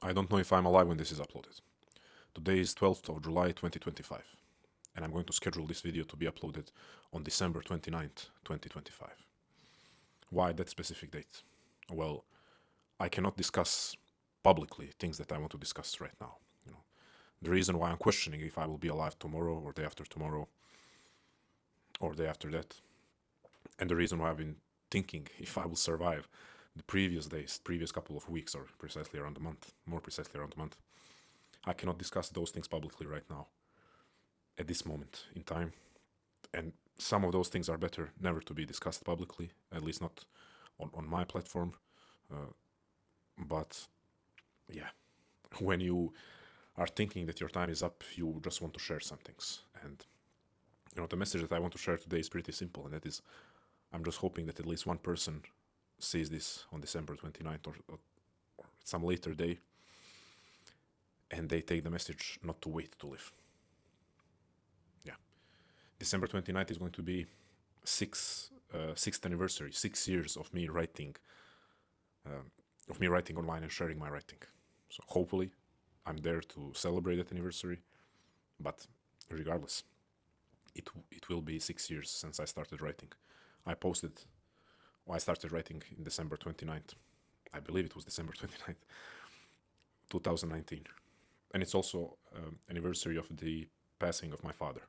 I don't know if I'm alive when this is uploaded. Today is 12th of July 2025, and I'm going to schedule this video to be uploaded on December 29th, 2025. Why that specific date? Well, I cannot discuss publicly things that I want to discuss right now. The reason why I'm questioning if I will be alive tomorrow or day after tomorrow or day after that, and the reason why I've been thinking if I will survive the previous days, previous couple of weeks, or precisely around a month, more precisely around a month, I cannot discuss those things publicly right now, at this moment in time. And some of those things are better never to be discussed publicly, at least not on my platform. But yeah, when you are thinking that your time is up, you just want to share some things. And the message that I want to share today is pretty simple, and that is, I'm just hoping that at least one person sees this on December 29th or some later day, and they take the message not to wait to live. Yeah. December 29th is going to be sixth anniversary, 6 years of me writing online and sharing my writing. So hopefully I'm there to celebrate that anniversary, but regardless, it will be 6 years since I started writing. I started writing in December 29th. I believe it was December 29th, 2019. And it's also anniversary of the passing of my father.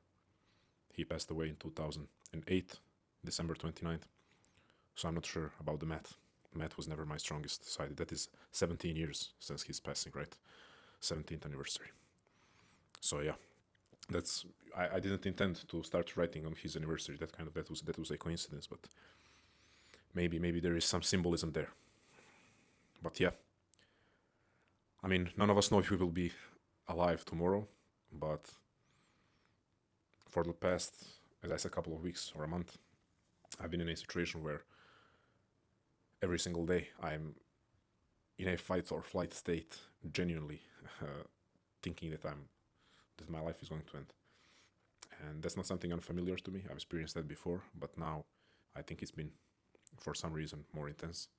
He passed away in 2008, December 29th. So I'm not sure about the math. Math was never my strongest side. That is 17 years since his passing, right? 17th anniversary. So yeah, I didn't intend to start writing on his anniversary. That was a coincidence, but maybe there is some symbolism there. But yeah, I mean, none of us know if we will be alive tomorrow, but for the past, as I said, couple of weeks or a month, I've been in a situation where every single day I'm in a fight or flight state, genuinely thinking that my life is going to end. And that's not something unfamiliar to me. I've experienced that before, but now I think it's been, for some reason, more intense.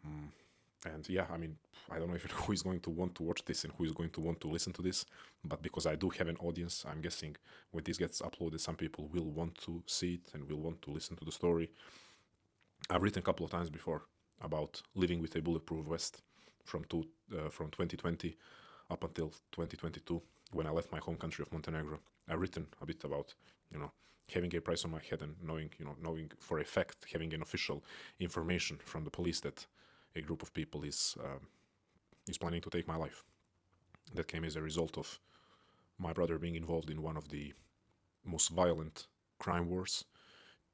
And yeah, I mean, I don't know who is going to want to watch this and who is going to want to listen to this, but because I do have an audience, I'm guessing when this gets uploaded, some people will want to see it and will want to listen to the story. I've written a couple of times before about living with a bulletproof vest from 2020 up until 2022, when I left my home country of Montenegro. I've written a bit about, having a price on my head and knowing for a fact, having an official information from the police that a group of people is planning to take my life. That came as a result of my brother being involved in one of the most violent crime wars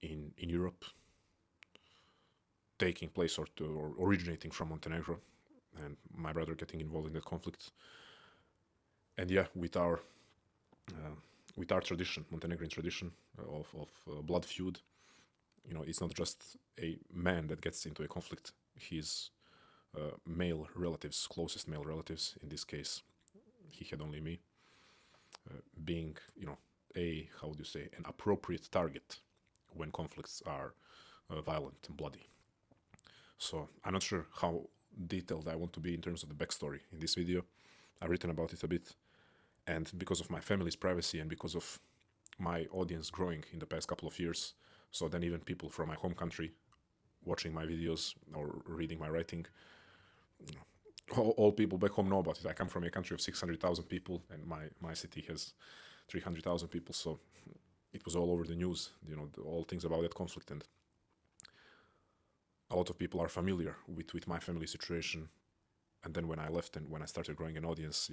in Europe, taking place or originating from Montenegro, and my brother getting involved in that conflict. And yeah, with our tradition, Montenegrin tradition of blood feud, it's not just a man that gets into a conflict. His male relatives, closest male relatives, in this case, he had only me, being, an appropriate target when conflicts are violent and bloody. So I'm not sure how detailed I want to be in terms of the backstory in this video. I've written about it a bit, and because of my family's privacy and because of my audience growing in the past couple of years, so then even people from my home country watching my videos or reading my writing, all people back home know about it. I come from a country of 600,000 people, and my city has 300,000 people, so it was all over the news, all things about that conflict, and a lot of people are familiar with my family situation. And then when I left and when I started growing an audience,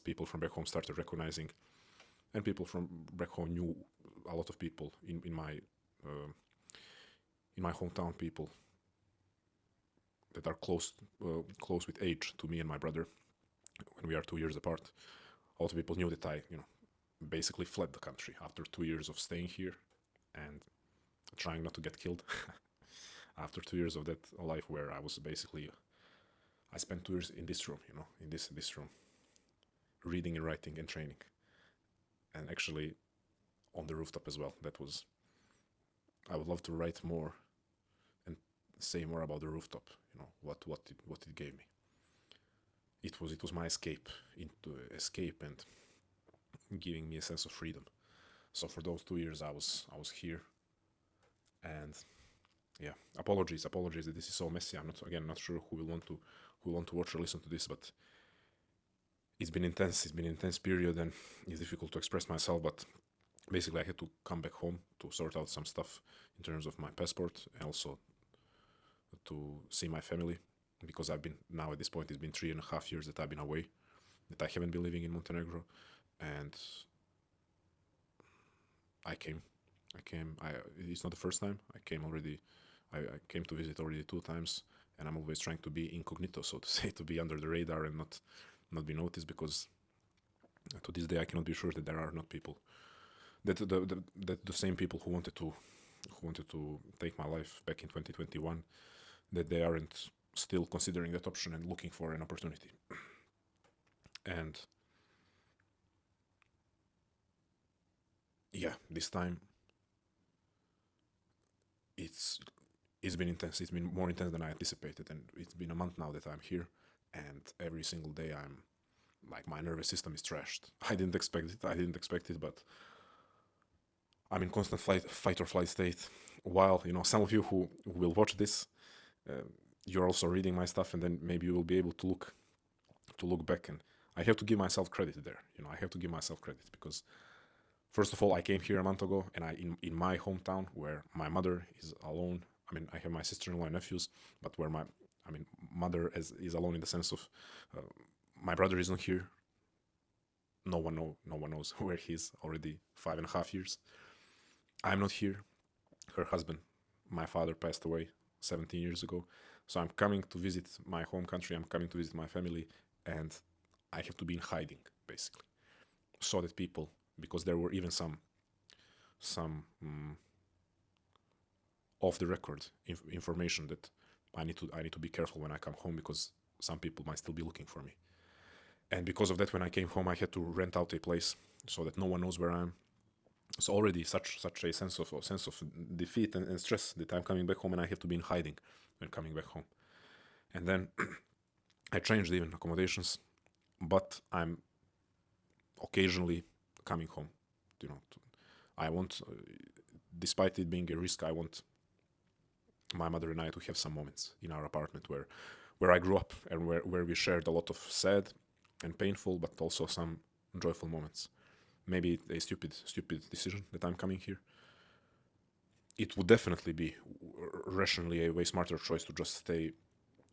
people from back home started recognizing, and people from back home knew a lot of people in my hometown, people that are close with age to me and my brother, when we are 2 years apart. A lot of people knew that I, basically fled the country after 2 years of staying here and trying not to get killed. After 2 years of that life where I was basically, I spent 2 years in this room, in this room, reading and writing and training, and actually on the rooftop as well. I would love to write more and say more about the rooftop, what it gave me. it was my escape and giving me a sense of freedom. So for those 2 years, I was here, and yeah, apologies that this is so messy. I'm not sure who will want to watch or listen to this, but it's been intense. It's been an intense period, and it's difficult to express myself. But basically, I had to come back home to sort out some stuff in terms of my passport, and also to see my family, because I've been now at this point. It's been 3.5 years that I've been away, that I haven't been living in Montenegro, and I came. I came. It's not the first time. I came already. I came to visit already 2 times, and I'm always trying to be incognito, so to say, to be under the radar and not be noticed, because to this day I cannot be sure that there are not people that the same people who wanted to take my life back in 2021, that they aren't still considering that option and looking for an opportunity. And yeah, this time it's it's been intense. It's been more intense than I anticipated, and it's been a month now that I'm here, and every single day I'm like, my nervous system is trashed. I didn't expect it. But I'm in constant fight or flight state. While some of you who will watch this, uh, you're also reading my stuff, and then maybe you will be able to look back, and I have to give myself credit there. I have to give myself credit, because first of all, I came here a month ago, and in my hometown, where my mother is alone. I mean, I have my sister-in-law and nephews, but where my mother is alone, in the sense of, uh, my brother is not here. No one knows where he is already 5.5 years. I'm not here. Her husband, my father, passed away 17 years ago. So I'm coming to visit my home country. I'm coming to visit my family, and I have to be in hiding, basically, so that people, because there were even some off the record information that I need to be careful when I come home, because some people might still be looking for me. And because of that, when I came home, I had to rent out a place so that no one knows where I am. So already such a sense of defeat and stress, that I'm coming back home and I have to be in hiding when coming back home. And then I changed even accommodations, but I'm occasionally coming home. I want, despite it being a risk, I want my mother and I to have some moments in our apartment where I grew up, and where we shared a lot of sad and painful, but also some joyful moments. Maybe a stupid decision that I'm coming here. It would definitely be rationally a way smarter choice to just stay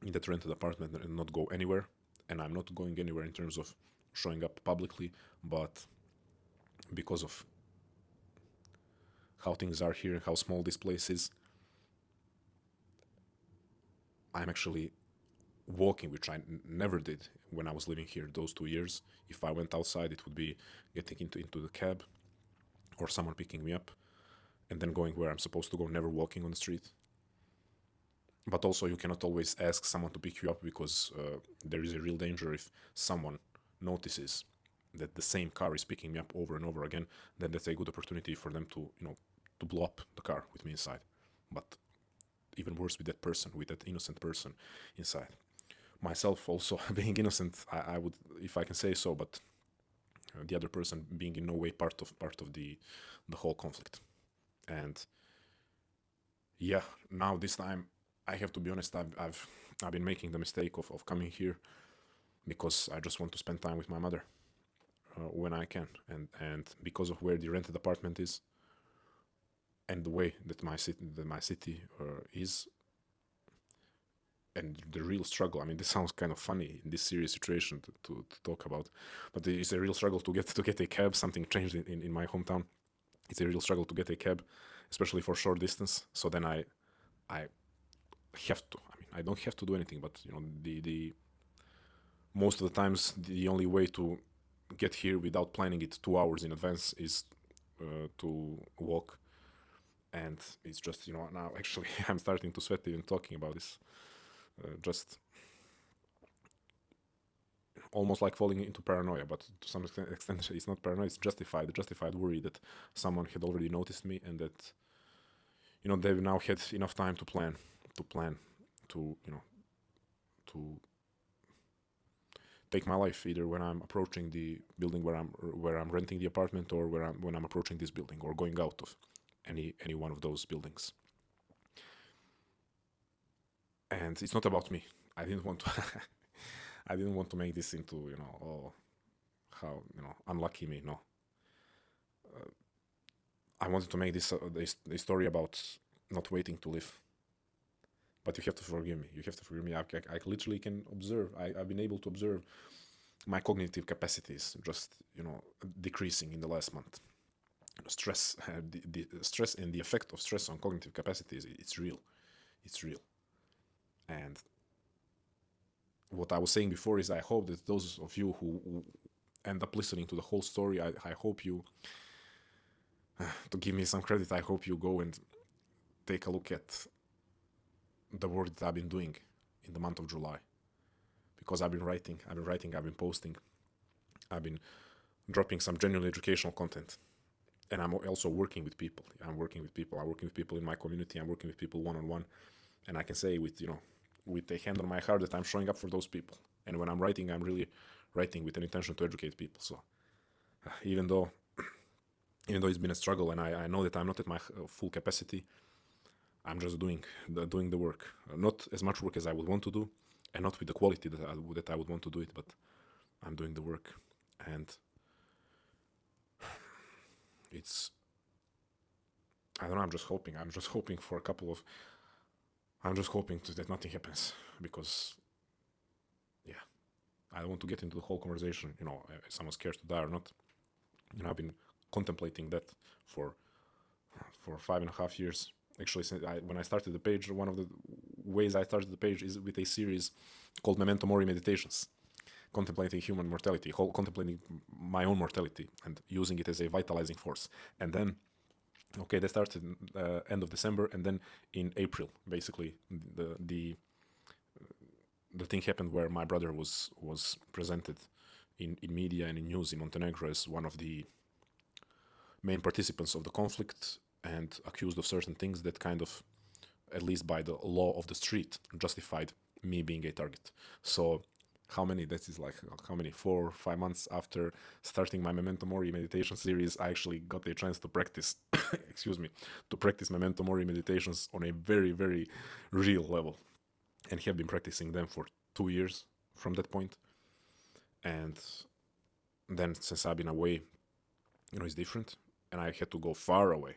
in that rented apartment and not go anywhere. And I'm not going anywhere in terms of showing up publicly, but because of how things are here and how small this place is, I'm actually walking, which I never did when I was living here those 2 years. If I went outside, it would be getting into the cab, or someone picking me up, and then going where I'm supposed to go, never walking on the street. But also, you cannot always ask someone to pick you up, because there is a real danger if someone notices that the same car is picking me up over and over again. Then that's a good opportunity for them to blow up the car with me inside. But even worse, with that innocent person inside. Myself also being innocent, I would, if I can say so, but the other person being in no way part of the whole conflict. And yeah, now this time, I have to be honest. I've been making the mistake of coming here, because I just want to spend time with my mother, when I can, and because of where the rented apartment is, and the way that my city is, and the real struggle. I mean, this sounds kind of funny in this serious situation to talk about, but it's a real struggle to get a cab. Something changed in my hometown. It's a real struggle to get a cab, especially for short distance. So then I have to. I mean, I don't have to do anything, but the most of the times, the only way to get here without planning it 2 hours in advance is to walk. And it's just, now actually I'm starting to sweat even talking about this. Just almost like falling into paranoia, but to some extent it's not paranoia, it's justified worry that someone had already noticed me, and that they've now had enough time to plan to take my life, either when I'm approaching the building where I'm renting the apartment, or when I'm approaching this building, or going out of any one of those buildings. And it's not about me. I didn't want to I didn't want to make this into, oh, how, unlucky me. No, I wanted to make this a story about not waiting to live. But you have to forgive me. You have to forgive me. I literally can observe. I've been able to observe my cognitive capacities just, decreasing in the last month. Stress, the stress and the effect of stress on cognitive capacities, it's real. It's real. And what I was saying before is, I hope that those of you who end up listening to the whole story, I hope you, to give me some credit, I hope you go and take a look at the work that I've been doing in the month of July. Because I've been writing, I've been posting, I've been dropping some genuinely educational content. And I'm also working with people. I'm working with people in my community. I'm working with people one-on-one. And I can say with a hand on my heart that I'm showing up for those people. And when I'm writing, I'm really writing with an intention to educate people. So even though it's been a struggle, and I know that I'm not at my full capacity, I'm just doing the work. Not as much work as I would want to do, and not with the quality that I would want to do it, but I'm doing the work. And it's, I don't know, I'm just hoping for a couple of, I'm just hoping that nothing happens, because, yeah, I don't want to get into the whole conversation, if someone's scared to die or not. I've been contemplating that for 5.5 years. Actually, when I started the page, one of the ways I started the page is with a series called Memento Mori Meditations, contemplating human mortality, contemplating my own mortality, and using it as a vitalizing force. And then, okay, that started end of December, and then in April, basically, the thing happened where my brother was presented in media and in news in Montenegro as one of the main participants of the conflict, and accused of certain things that kind of, at least by the law of the street, justified me being a target. So how many 4 or 5 months after starting my Memento Mori meditation series, I actually got a chance to practice to practice Memento Mori meditations on a very, very real level, and have been practicing them for 2 years from that point. And then, since I've been away, it's different, and I had to go far away.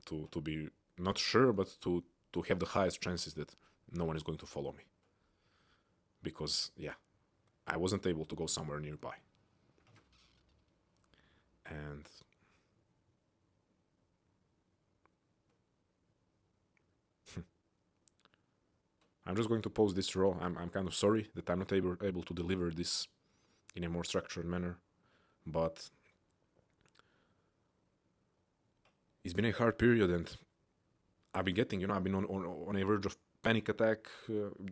To be not sure, but to have the highest chances that no one is going to follow me. Because, yeah, I wasn't able to go somewhere nearby. And I'm just going to post this raw. I'm kind of sorry that I'm not able to deliver this in a more structured manner, but it's been a hard period, and I've been getting, I've been on a verge of panic attack.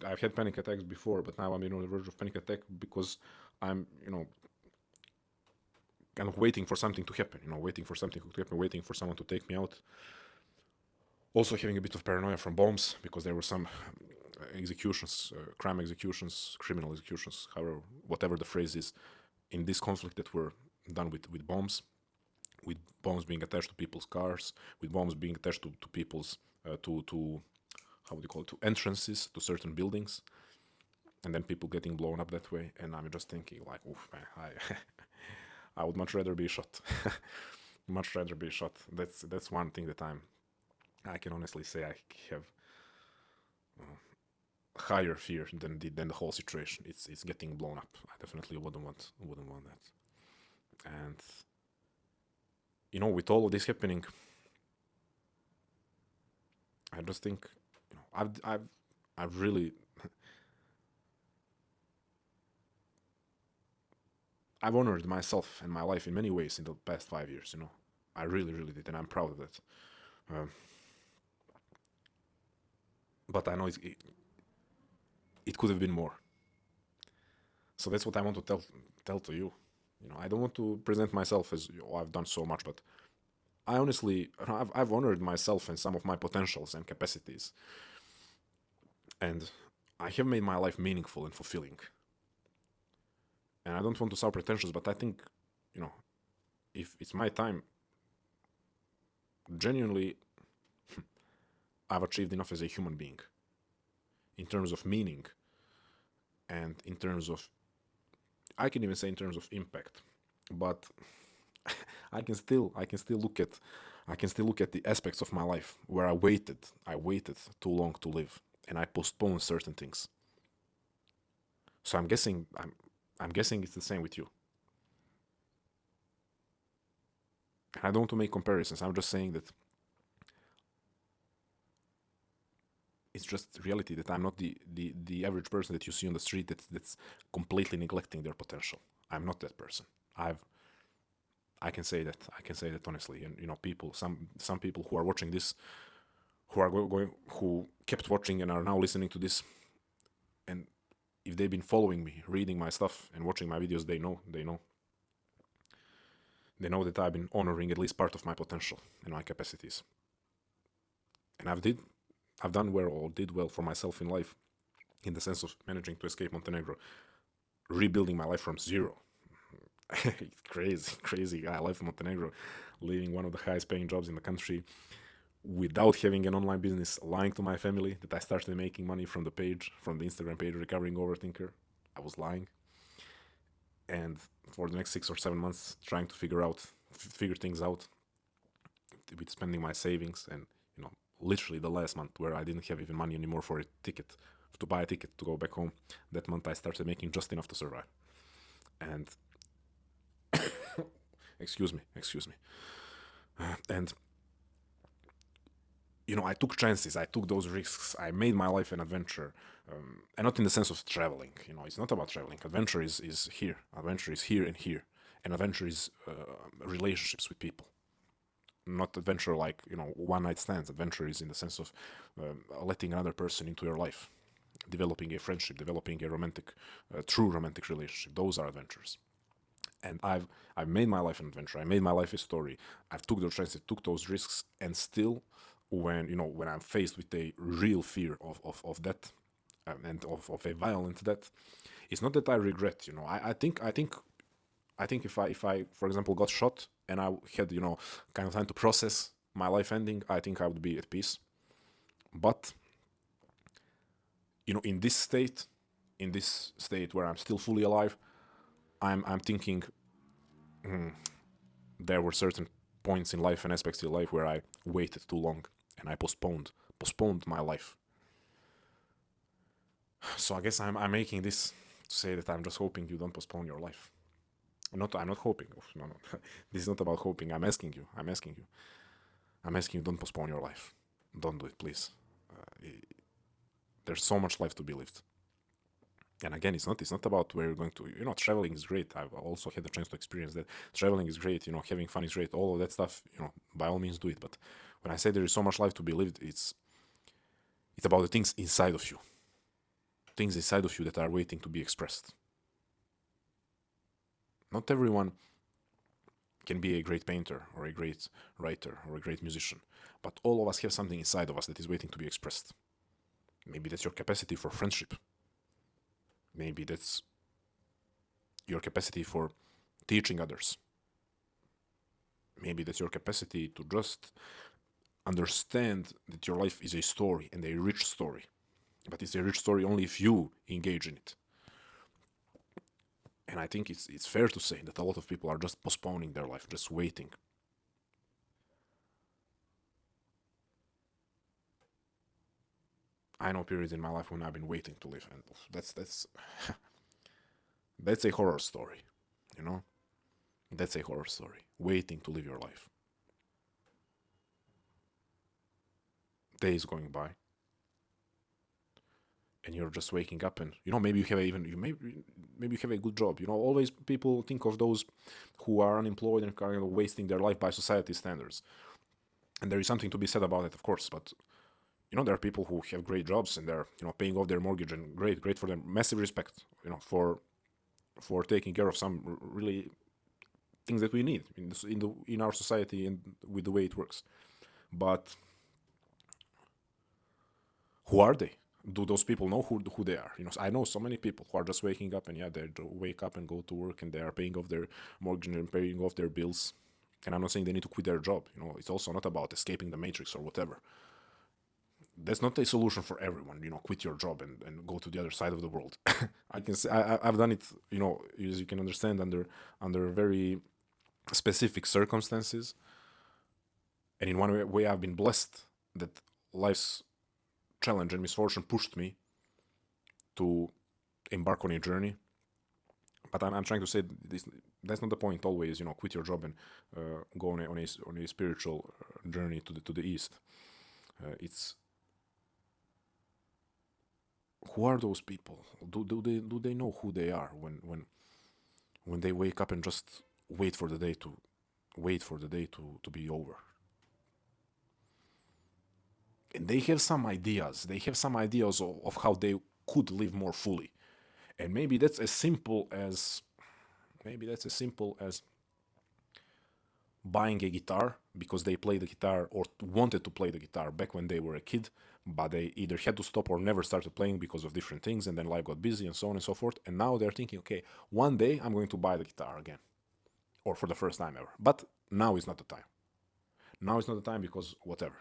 I've had panic attacks before, but now I'm on the verge of panic attack because I'm, kind of waiting for something to happen, waiting for someone to take me out. Also having a bit of paranoia from bombs, because there were some executions, crime executions, criminal executions, however, whatever the phrase is, in this conflict that were done with bombs. With bombs being attached to people's cars, with bombs being attached to people's to how would you call it, to entrances to certain buildings, and then people getting blown up that way. And I'm just thinking, like, oof, man, I would much rather be shot. Much rather be shot. That's one thing that I can honestly say I have higher fear than the whole situation. It's getting blown up. I definitely wouldn't want that. And with all of this happening, I just think, I've really, I've honored myself and my life in many ways in the past 5 years. I really, really did, and I'm proud of that. But I know it could have been more. So that's what I want to tell to you. I don't want to present myself as, I've done so much, but I honestly, I've honored myself and some of my potentials and capacities. And I have made my life meaningful and fulfilling. And I don't want to sound pretentious, but I think, you know, if it's my time, genuinely, I've achieved enough as a human being in terms of meaning and in terms of, I can even say in terms of impact. But I can still look at the aspects of my life where I waited too long to live, and I postponed certain things. So I'm guessing it's the same with you. I don't want to make comparisons. I'm just saying that it's just reality that I'm not the average person that you see on the street that's completely neglecting their potential. I'm not that person. I can say that. I can say that honestly. And people, some people who are watching this, who are going, who kept watching and are now listening to this, and if they've been following me, reading my stuff, and watching my videos, they know that I've been honoring at least part of my potential and my capacities. And I've done well or did well for myself in life, in the sense of managing to escape Montenegro, rebuilding my life from zero. Crazy guy. I left Montenegro, leaving one of the highest paying jobs in the country, without having an online business, lying to my family that I started making money from the Instagram page, Recovering Overthinker. I was lying. And for the next 6 or 7 months, trying to figure things out with spending my savings, and literally the last month where I didn't have even money anymore for a ticket, to buy a ticket to go back home. That month I started making just enough to survive. And excuse me. And I took chances, I took those risks, I made my life an adventure, and not in the sense of traveling. It's not about traveling. Adventure is here. Adventure is here and here, and adventure is relationships with people. Not adventure like one night stands. Adventure is in the sense of letting another person into your life, developing a friendship, developing a true romantic relationship. Those are adventures. And I've made my life an adventure. I made my life a story. I've took those chances, took those risks, and still, when I'm faced with a real fear of death, and of a violent death, it's not that I regret. I think if I for example got shot and I had kind of time to process my life ending, I think I would be at peace. But in this state where I'm still fully alive, I'm thinking, there were certain points in life and aspects of life where I waited too long and I postponed my life. So I guess I'm making this to say that I'm just hoping you don't postpone your life. I'm not hoping. No. This is not about hoping. I'm asking you. Don't postpone your life. Don't do it, please. There's so much life to be lived. And again, it's not about where you're going to. Traveling is great. I've also had the chance to experience that. Traveling is great. Having fun is great. All of that stuff. By all means, do it. But when I say there is so much life to be lived, it's about the things inside of you. Things inside of you that are waiting to be expressed. Not everyone can be a great painter or a great writer or a great musician, but all of us have something inside of us that is waiting to be expressed. Maybe that's your capacity for friendship. Maybe that's your capacity for teaching others. Maybe that's your capacity to just understand that your life is a story, and a rich story. But it's a rich story only if you engage in it. And I think it's fair to say that a lot of people are just postponing their life, just waiting. I know periods in my life when I've been waiting to live, and that's that's a horror story, you know. That's a horror story. Waiting to live your life. Days going by, and you're just waking up, and maybe you have maybe you have a good job. Always people think of those who are unemployed and kind of wasting their life by society standards, and there is something to be said about it, of course. But there are people who have great jobs and they're paying off their mortgage, and great for them. Massive respect, for taking care of some really things that we need in our society and with the way it works. But who are they? Do those people know who they are? I know so many people who are just waking up and they wake up and go to work and they are paying off their mortgage and paying off their bills. And I'm not saying they need to quit their job. It's also not about escaping the matrix or whatever. That's not a solution for everyone. Quit your job and go to the other side of the world. I can say I've done it. As you can understand, under very specific circumstances. And in one way, I've been blessed that life's challenge and misfortune pushed me to embark on a journey. But I'm trying to say that's not the point. Always, quit your job and go on a spiritual journey to the east. It's who are those people? Do they know who they are when they wake up and just wait for the day to be over? And they have some ideas. They have some ideas of how they could live more fully. And maybe that's as simple as buying a guitar because they played the guitar or wanted to play the guitar back when they were a kid, but they either had to stop or never started playing because of different things, and then life got busy and so on and so forth. And now they're thinking, okay, one day I'm going to buy the guitar again, or for the first time ever. But now is not the time. Now is not the time because whatever,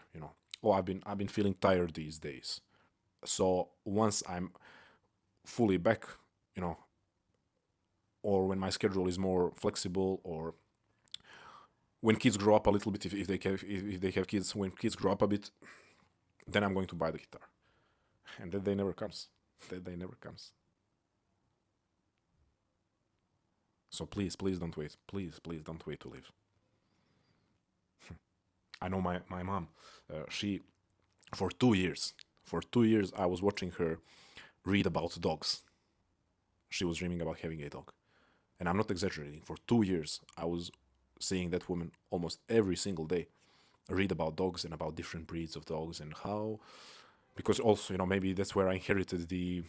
Oh, I've been feeling tired these days. So once I'm fully back, or when my schedule is more flexible, or when kids grow up a little bit, if they have kids, when kids grow up a bit, then I'm going to buy the guitar. And that day never comes. That day never comes. So please don't wait. Please don't wait to live. I know my mom, she, for 2 years, I was watching her read about dogs. She was dreaming about having a dog. And I'm not exaggerating. For 2 years, I was seeing that woman almost every single day read about dogs and about different breeds of dogs and how. Because also, maybe that's where I inherited the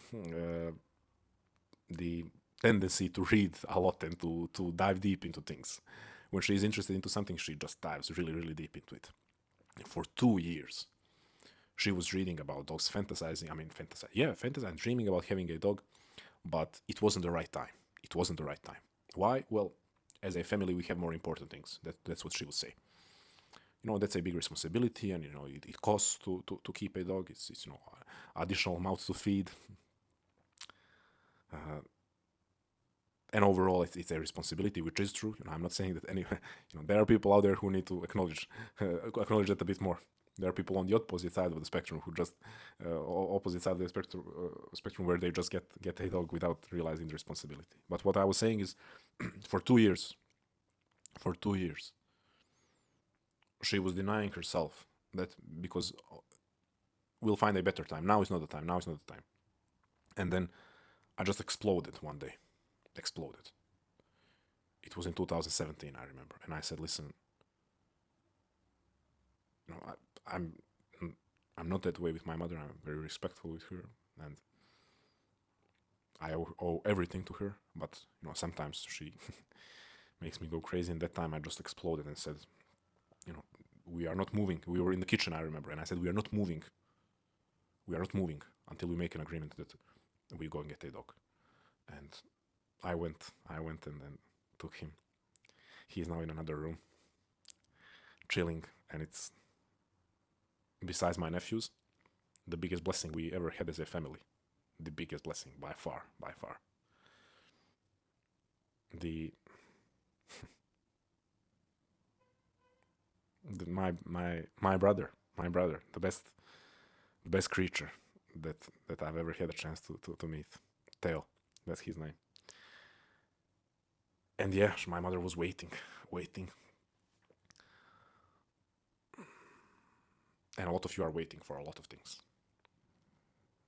tendency to read a lot and to dive deep into things. When she's interested into something, she just dives really, really deep into it. For 2 years, she was reading about dogs, fantasizing, dreaming about having a dog, but it wasn't the right time. It wasn't the right time. Why? Well, as a family, we have more important things. That's what she would say. That's a big responsibility, and it costs to keep a dog. It's additional mouths to feed, and overall, it's a responsibility, which is true. I'm not saying that anyway. There are people out there who need to acknowledge that a bit more. There are people on the opposite side of the spectrum who just opposite side of the spectrum where they just get a dog without realizing the responsibility. But what I was saying is, for 2 years, she was denying herself that because we'll find a better time. Now is not the time. And then I just exploded one day. Exploded. It was in 2017, I remember, and I said, "Listen, I'm not that way with my mother. I'm very respectful with her, and I owe everything to her. But sometimes she makes me go crazy. And that time, I just exploded and said, we are not moving. We were in the kitchen, I remember, and I said, we are not moving. We are not moving until we make an agreement that we go and get a dog." And I went and then took him. He is now in another room, chilling, and it's, besides my nephews, the biggest blessing we ever had as a family. The biggest blessing by far. The, my brother, the best creature that I've ever had a chance to meet. Theo, that's his name. And yeah, my mother was waiting. And a lot of you are waiting for a lot of things.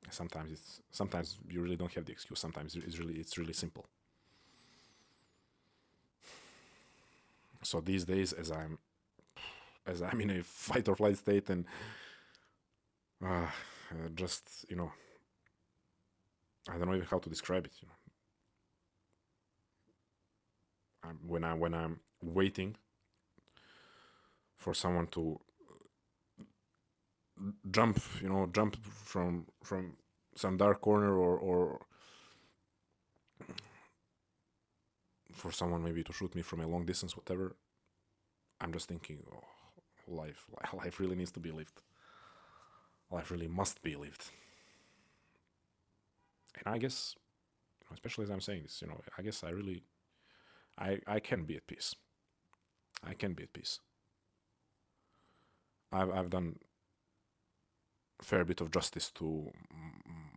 Sometimes you really don't have the excuse. Sometimes it's really simple. So these days, as I'm in a fight or flight state, and just I don't know even how to describe it. When I'm waiting for someone to jump from some dark corner, or for someone maybe to shoot me from a long distance, whatever, I'm just thinking, oh, life really needs to be lived. Life really must be lived. And I guess, especially as I'm saying this, I guess I can be at peace. I can be at peace. I've done a fair bit of justice to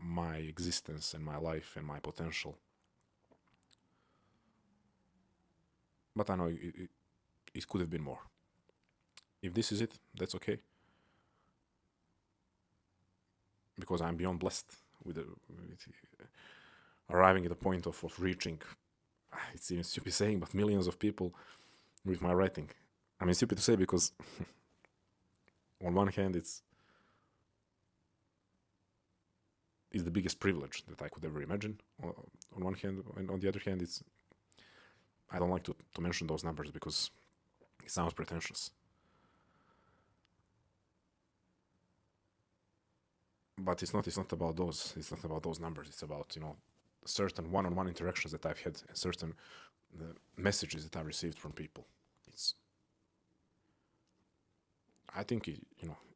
my existence and my life and my potential. But I know it could have been more. If this is it, that's okay. Because I'm beyond blessed with arriving at the point of reaching, it's even stupid saying, but millions of people with my writing. I mean, stupid to say because on one hand, it's the biggest privilege that I could ever imagine. On one hand, and on the other hand, I don't like to mention those numbers because it sounds pretentious. But it's not about those. It's not about those numbers. It's about certain one-on-one interactions that I've had and certain messages that I've received from people. I think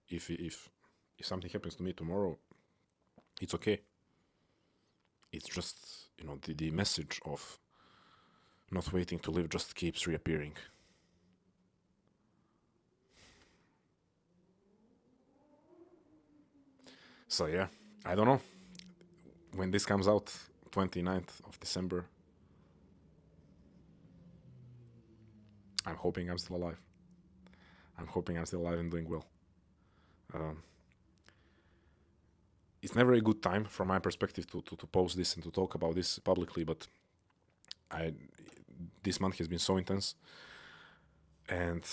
if something happens to me tomorrow, it's okay. It's just the message of not waiting to live just keeps reappearing. So yeah, I don't know when this comes out, 29th of December. I'm hoping I'm still alive. I'm hoping I'm still alive and doing well. Um, it's never a good time from my perspective to post this and to talk about this publicly, but this month has been so intense, and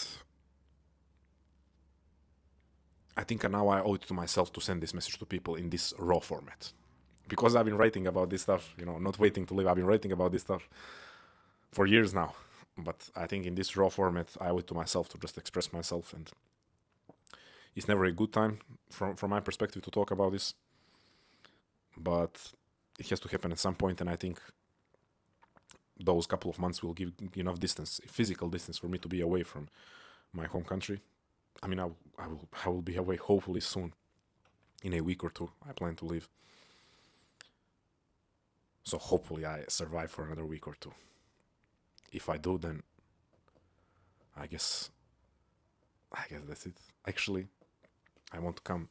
I think now I owe it to myself to send this message to people in this raw format. Because I've been writing about this stuff, not waiting to live, I've been writing about this stuff for years now. But I think in this raw format, I owe it to myself to just express myself, and it's never a good time from my perspective to talk about this. But it has to happen at some point, and I think those couple of months will give enough distance, physical distance, for me to be away from my home country. I mean, I will be away hopefully soon. In a week or two, I plan to leave. So hopefully I survive for another week or two. If I do, then I guess that's it. Actually, I want to come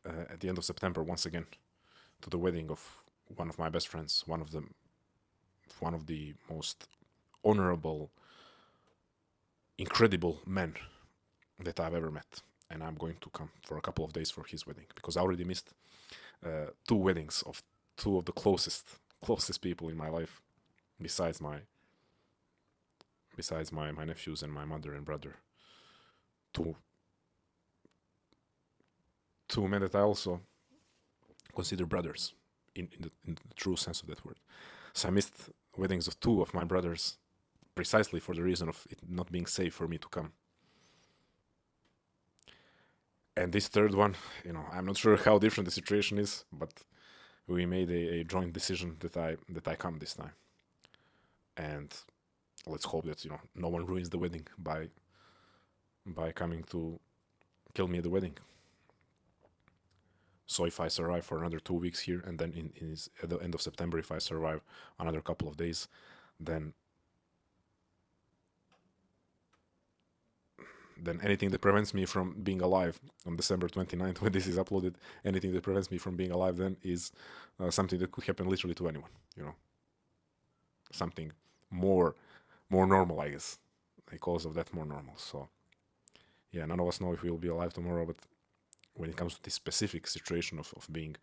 at the end of September once again to the wedding of one of my best friends, one of the most honorable, incredible men that I've ever met, and I'm going to come for a couple of days for his wedding because I already missed two weddings of two of the closest people in my life, besides my nephews and my mother and brother. Two men that I also consider brothers in the true sense of that word. So I missed weddings of two of my brothers precisely for the reason of it not being safe for me to come. And this third one, I'm not sure how different the situation is, but we made a joint decision that I come this time. And let's hope that no one ruins the wedding by coming to kill me at the wedding. So if I survive for another 2 weeks here, and then at the end of September, if I survive another couple of days, then anything that prevents me from being alive on December 29th, when this is uploaded, anything that prevents me from being alive then is something that could happen literally to anyone, something more normal, I guess, because of that, more normal. So yeah, none of us know if we'll be alive tomorrow, but when it comes to this specific situation of being,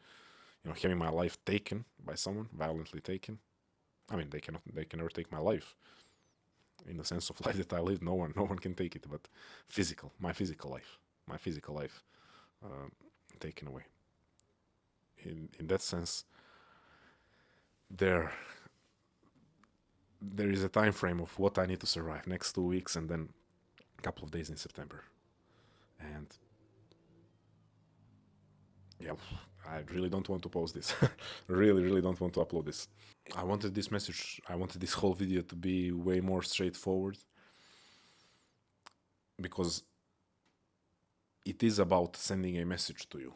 having my life taken by someone, violently taken, I mean, they can never take my life. In the sense of life that I live, no one can take it, but my physical life, taken away. In that sense, there is a time frame of what I need to survive, next 2 weeks, and then a couple of days in September. And yeah, I really don't want to post this. Really, really don't want to upload this. I wanted this message, I wanted this whole video to be way more straightforward because it is about sending a message to you.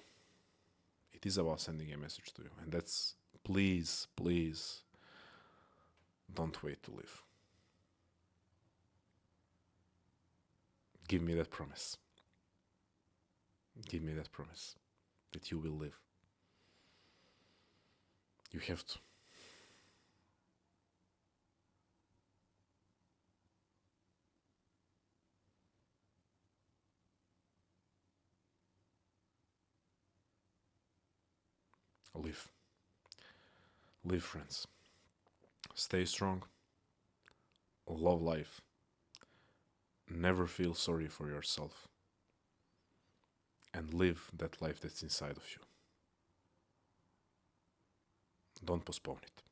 It is about sending a message to you. And that's, please, please, don't wait to live. Give me that promise. Give me that promise that you will live. You have to. Live. Live, friends. Stay strong. Love life. Never feel sorry for yourself. And live that life that's inside of you. Don't postpone it.